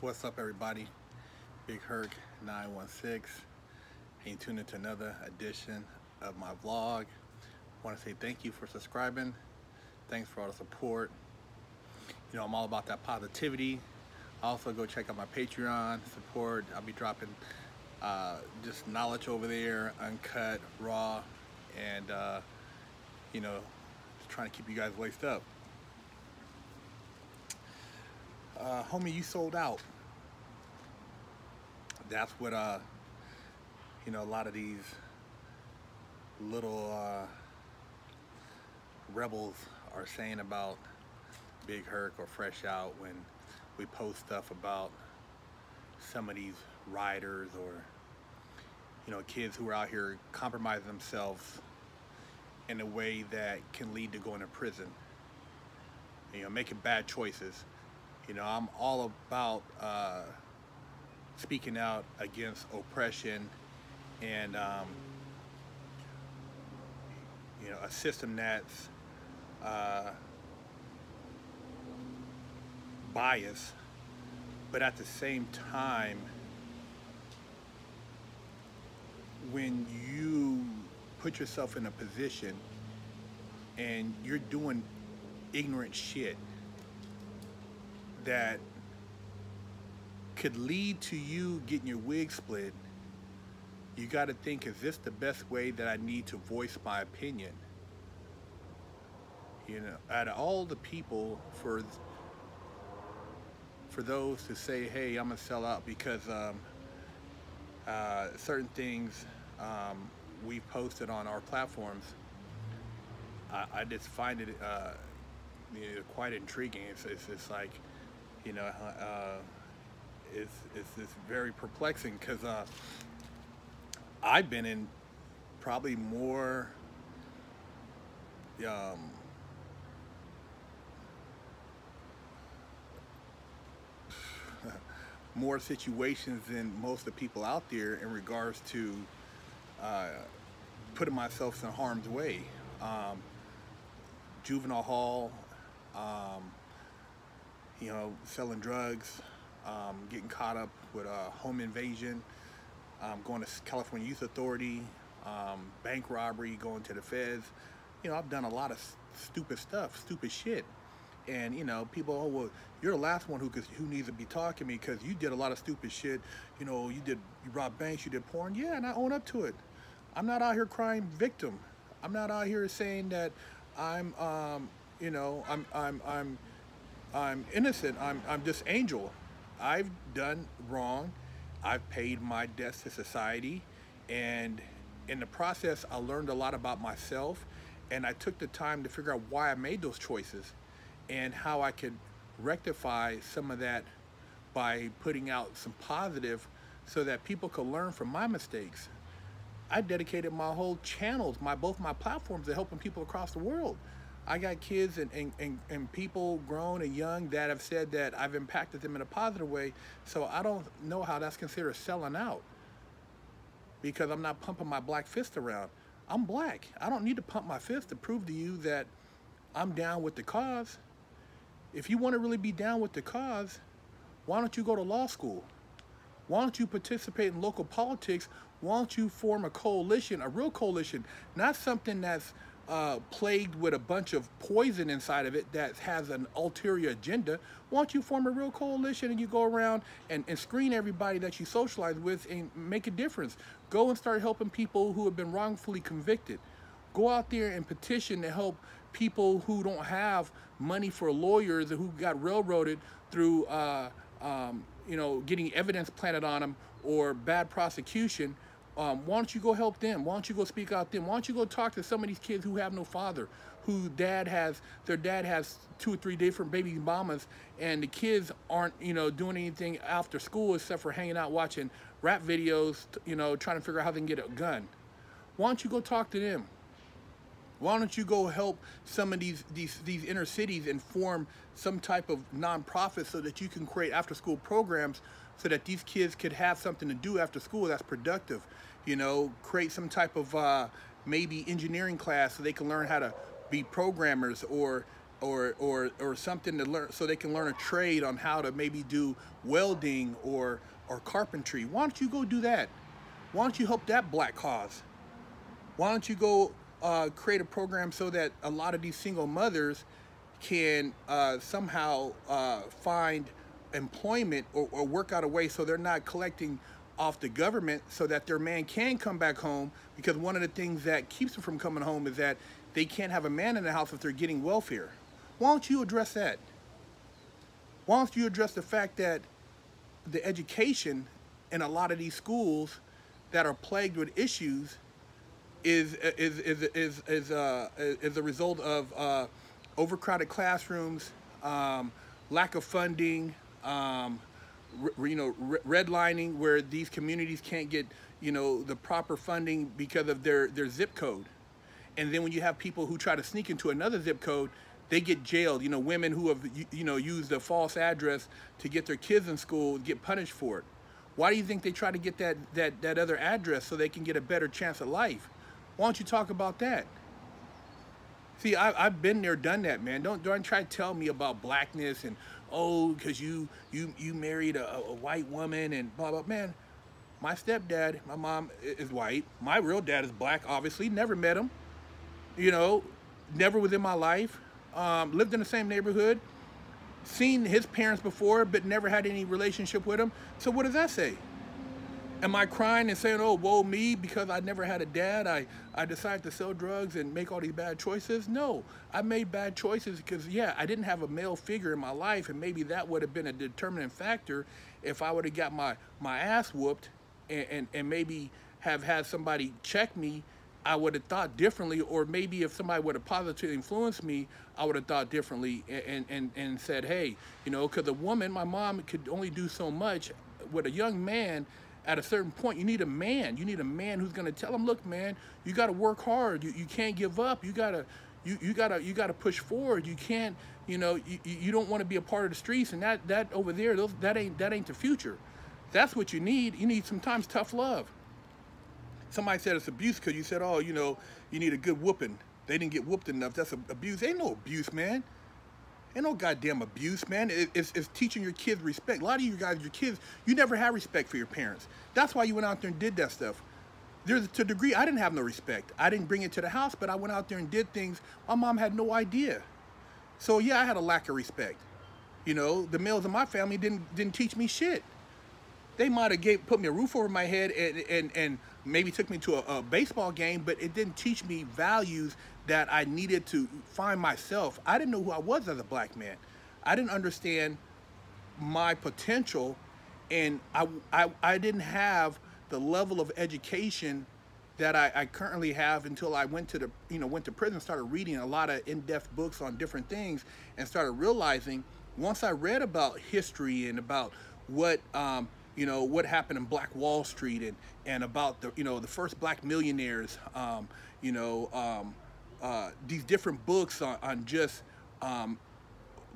What's up, everybody? Big Herc 916. And you tune into another edition of my vlog. I want to say thank you for subscribing. Thanks for all the support. You know, I'm all about that positivity. Also, go check out my Patreon support. I'll be dropping just knowledge over there, uncut, raw, and you know, just trying to keep you guys laced up. Homie, you sold out. That's what you know, a lot of these little rebels are saying about Big Herc or Fresh Out when we post stuff about some of these riders or, you know, kids who are out here compromising themselves in a way that can lead to going to prison, you know, making bad choices. You know, I'm all about speaking out against oppression and you know, a system that's biased, but at the same time, when you put yourself in a position and you're doing ignorant shit that could lead to you getting your wig split, you got to think, is this the best way that I need to voice my opinion? You know, out of all the people, for those to say, hey, I'm gonna sell out because certain things we posted on our platforms, I just find it you know, quite intriguing. It's like, you know, it's very perplexing because I've been in probably more more situations than most of the people out there in regards to putting myself in harm's way. Juvenile hall, you know, selling drugs, getting caught up with a home invasion, going to California Youth Authority, bank robbery, going to the feds. You know, I've done a lot of stupid stuff, stupid shit. And, you know, people, oh, well, you're the last one who needs to be talking to me because you did a lot of stupid shit. You know, you robbed banks, you did porn. Yeah, and I own up to it. I'm not out here crying victim. I'm not out here saying that I'm, you know, I'm innocent. I'm just Angel. I've done wrong. I've paid my debts to society, and in the process, I learned a lot about myself, and I took the time to figure out why I made those choices and how I could rectify some of that by putting out some positive so that people could learn from my mistakes. I dedicated my whole channels, both my platforms, to helping people across the world. I got kids and people grown and young that have said that I've impacted them in a positive way, so I don't know how that's considered selling out, because I'm not pumping my black fist around. I'm black. I don't need to pump my fist to prove to you that I'm down with the cause. If you want to really be down with the cause, why don't you go to law school? Why don't you participate in local politics? Why don't you form a coalition, a real coalition, not something that's plagued with a bunch of poison inside of it that has an ulterior agenda? Why don't you form a real coalition and you go around and screen everybody that you socialize with and make a difference? Go and start helping people who have been wrongfully convicted. Go out there and petition to help people who don't have money for lawyers, who got railroaded through you know, getting evidence planted on them or bad prosecution. Why don't you go help them? Why don't you go speak out them? Why don't you go talk to some of these kids who have no father, their dad has 2 or 3 different baby mamas, and the kids aren't, you know, doing anything after school except for hanging out watching rap videos, you know, trying to figure out how they can get a gun. Why don't you go talk to them? Why don't you go help some of these inner cities and form some type of nonprofit so that you can create after-school programs so that these kids could have something to do after school that's productive? You know, create some type of maybe engineering class so they can learn how to be programmers, or or something to learn, so they can learn a trade on how to maybe do welding or carpentry. Why don't you go do that? Why don't you help that black cause? Why don't you go create a program so that a lot of these single mothers can somehow find employment, or work out a way so they're not collecting off the government, so that their man can come back home? Because one of the things that keeps them from coming home is that they can't have a man in the house if they're getting welfare. Why don't you address that? Why don't you address the fact that the education in a lot of these schools that are plagued with issues is a result of overcrowded classrooms, lack of funding, redlining, where these communities can't get the proper funding because of their zip code. And then when you have people who try to sneak into another zip code, they get jailed. Women who have used a false address to get their kids in school get punished for it. Why do you think they try to get that other address, so they can get a better chance of life? Why don't you talk about that? See, I've been there, done that, man. Don't try to tell me about blackness and, oh, because you married a white woman and blah, blah. Man, my stepdad, my mom is white. My real dad is black, obviously. Never met him. Never was in my life. Lived in the same neighborhood. Seen his parents before, but never had any relationship with him. So what does that say? Am I crying and saying, oh, woe me, because I never had a dad, I decided to sell drugs and make all these bad choices? No, I made bad choices because, yeah, I didn't have a male figure in my life, and maybe that would have been a determining factor if I would have got my ass whooped and maybe have had somebody check me. I would have thought differently, or maybe if somebody would have positively influenced me, I would have thought differently and said, hey, because a woman, my mom, could only do so much. With a young man, at a certain point, you need a man. You need a man who's going to tell him, look, man, you got to work hard. You can't give up. You gotta push forward. You can't, you don't want to be a part of the streets, and that over there, that ain't the future. That's what you need. You need sometimes tough love. Somebody said it's abuse because you said, oh, you need a good whooping. They didn't get whooped enough. That's abuse. Ain't no abuse, man. Ain't no goddamn abuse, man. It's teaching your kids respect. A lot of you guys, your kids, you never had respect for your parents. That's why you went out there and did that stuff. To a degree, I didn't have no respect. I didn't bring it to the house, but I went out there and did things my mom had no idea. So yeah, I had a lack of respect. The males in my family didn't teach me shit. They might have put me a roof over my head and maybe took me to a baseball game, but it didn't teach me values that I needed to find myself. I didn't know who I was as a black man. I didn't understand my potential, and I didn't have the level of education that I currently have until I went to prison, started reading a lot of in-depth books on different things, and started realizing, once I read about history and about what what happened in Black Wall Street and about the first black millionaires, these different books on just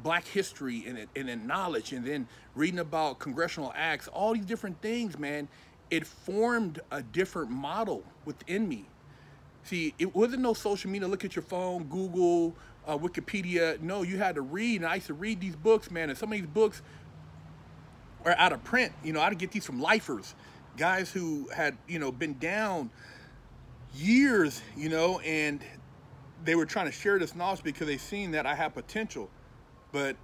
black history and then knowledge, and then reading about congressional acts, all these different things, man, it formed a different model within me. See, it wasn't no social media, look at your phone, Google, Wikipedia. No, you had to read, and I used to read these books, man, and some of these books are out of print. I'd get these from lifers, guys who had, been down years, and they were trying to share this knowledge because they seen that I had potential. But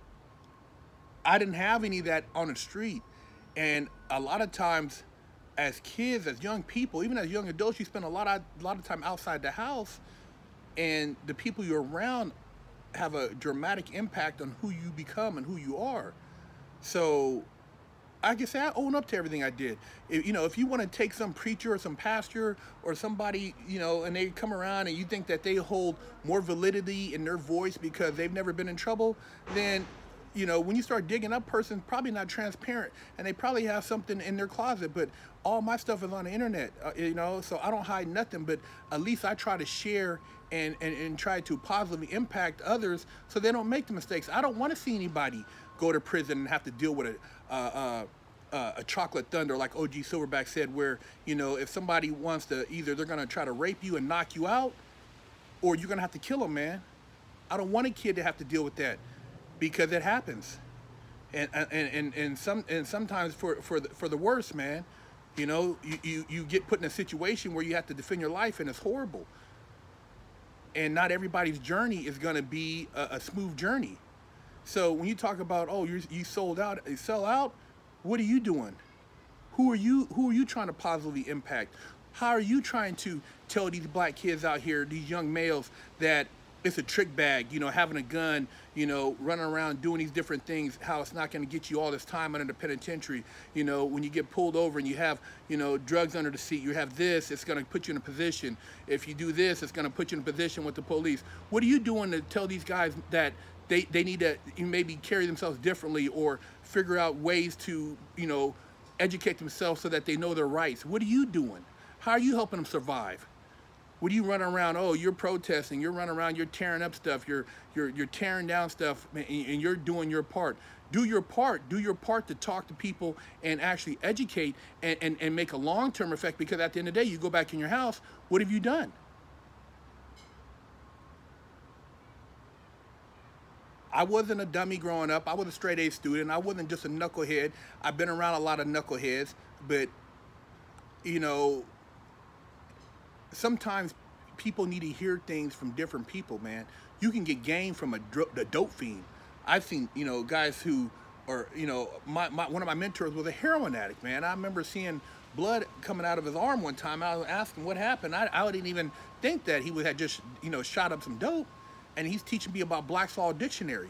I didn't have any of that on the street. And a lot of times as kids, as young people, even as young adults, you spend a lot of time outside the house, and the people you're around have a dramatic impact on who you become and who you are. So I can say I own up to everything I did. If you want to take some preacher or some pastor or somebody, and they come around and you think that they hold more validity in their voice because they've never been in trouble, then, when you start digging up, person's probably not transparent, and they probably have something in their closet. But all my stuff is on the internet, so I don't hide nothing. But at least I try to share and try to positively impact others so they don't make the mistakes. I don't want to see anybody go to prison and have to deal with a chocolate thunder, like OG Silverback said, where, if somebody wants to, either they're going to try to rape you and knock you out, or you're going to have to kill them, man. I don't want a kid to have to deal with that, because it happens, and sometimes for the worst, man. You know, you get put in a situation where you have to defend your life, and it's horrible. And not everybody's journey is going to be a smooth journey. So when you talk about, oh, you sold out, you sell out, what are you doing? Who are you trying to positively impact? How are you trying to tell these black kids out here, these young males, that it's a trick bag, you know, having a gun, you know, running around doing these different things, how it's not going to get you all this time under the penitentiary. You know, when you get pulled over and you have, you know, drugs under the seat, you have this, it's going to put you in a position. If you do this, it's going to put you in a position with the police. What are you doing to tell these guys that they need to maybe carry themselves differently, or figure out ways to, you know, educate themselves so that they know their rights? What are you doing? How are you helping them survive? What are you running around? Oh, you're protesting. You're running around. You're tearing up stuff. You're tearing down stuff, and you're doing your part. Do your part. Do your part to talk to people and actually educate and make a long-term effect. Because at the end of the day, you go back in your house. What have you done? I wasn't a dummy growing up. I was a straight A student. I wasn't just a knucklehead. I've been around a lot of knuckleheads, but you know, sometimes people need to hear things from different people, man. You can get game from a dope fiend. I've seen, you know, guys who are, you know, one of my mentors was a heroin addict, man. I remember seeing blood coming out of his arm one time. I was asking what happened. I didn't even think that he had just, you know, shot up some dope. And he's teaching me about Black's Law Dictionary.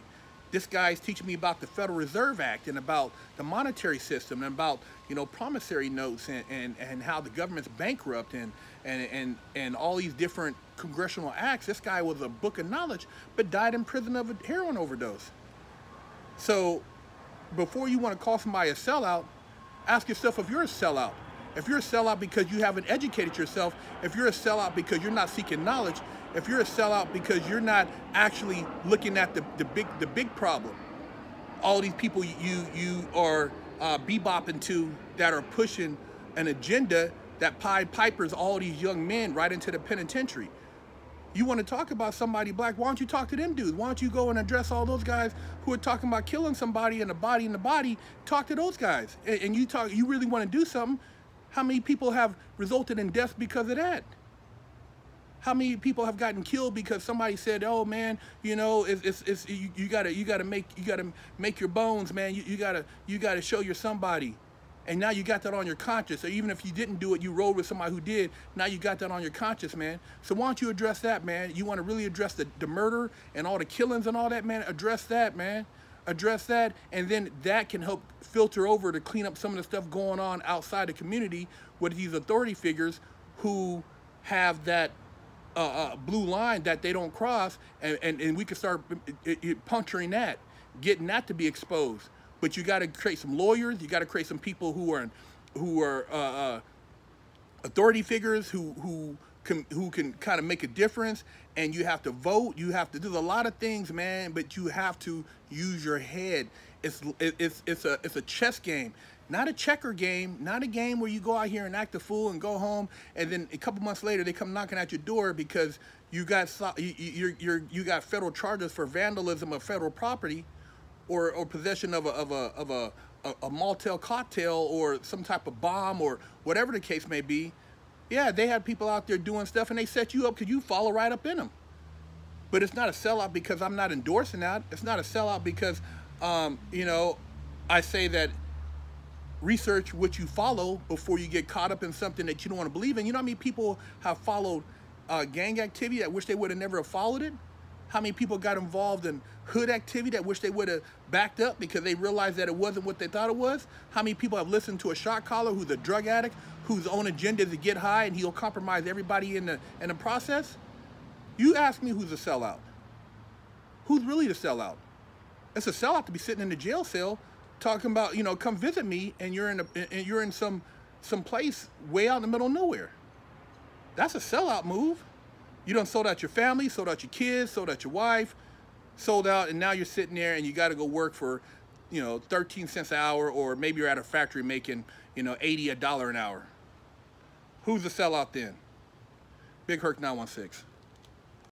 This guy's teaching me about the Federal Reserve Act and about the monetary system and about, you know, promissory notes and how the government's bankrupt and all these different congressional acts. This guy was a book of knowledge, but died in prison of a heroin overdose. So before you want to call somebody a sellout, ask yourself if you're a sellout. If you're a sellout because you haven't educated yourself, if you're a sellout because you're not seeking knowledge, if you're a sellout because you're not actually looking at the big problem, all these people you are bebopping to that are pushing an agenda that Pied Pipers all these young men right into the penitentiary. You want to talk about somebody black, why don't you talk to them dudes? Why don't you go and address all those guys who are talking about killing somebody in the body, talk to those guys. And you really want to do something. How many people have resulted in death because of that? How many people have gotten killed because somebody said, "Oh man, you know, you gotta make your bones, man. You gotta show you're somebody," and now you got that on your conscience. So even if you didn't do it, you rode with somebody who did. Now you got that on your conscience, man. So why don't you address that, man? You want to really address the murder and all the killings and all that, man? Address that, man. Address that, and then that can help filter over to clean up some of the stuff going on outside the community with these authority figures who have that blue line that they don't cross, and we can start puncturing that, getting that to be exposed. But you got to create some lawyers. You got to create some people who are authority figures who can kind of make a difference. And you have to vote. You have to do a lot of things, man. But you have to use your head. It's a chess game. Not a checker game, not a game where you go out here and act a fool and go home, and then a couple months later they come knocking at your door because you got federal charges for vandalism of federal property, or possession of a Maltel cocktail or some type of bomb or whatever the case may be. Yeah, they had people out there doing stuff and they set you up because you follow right up in them. But it's not a sellout because I'm not endorsing that. It's not a sellout because you know, I say that research what you follow before you get caught up in something that you don't want to believe in. You know how many people have followed gang activity that wish they would have never followed it? How many people got involved in hood activity that wish they would have backed up because they realized that it wasn't what they thought it was? How many people have listened to a shot caller who's a drug addict, whose own agenda is to get high and he'll compromise everybody in the process? You ask me who's a sellout. Who's really the sellout? It's a sellout to be sitting in the jail cell talking about, you know, come visit me, and you're in some place way out in the middle of nowhere. That's a sellout move. You done sold out your family, sold out your kids, sold out your wife, sold out, and now you're sitting there and you got to go work for, you know, 13 cents an hour, or maybe you're at a factory making, you know, $80 an hour. Who's the sellout then? Big Herc 916.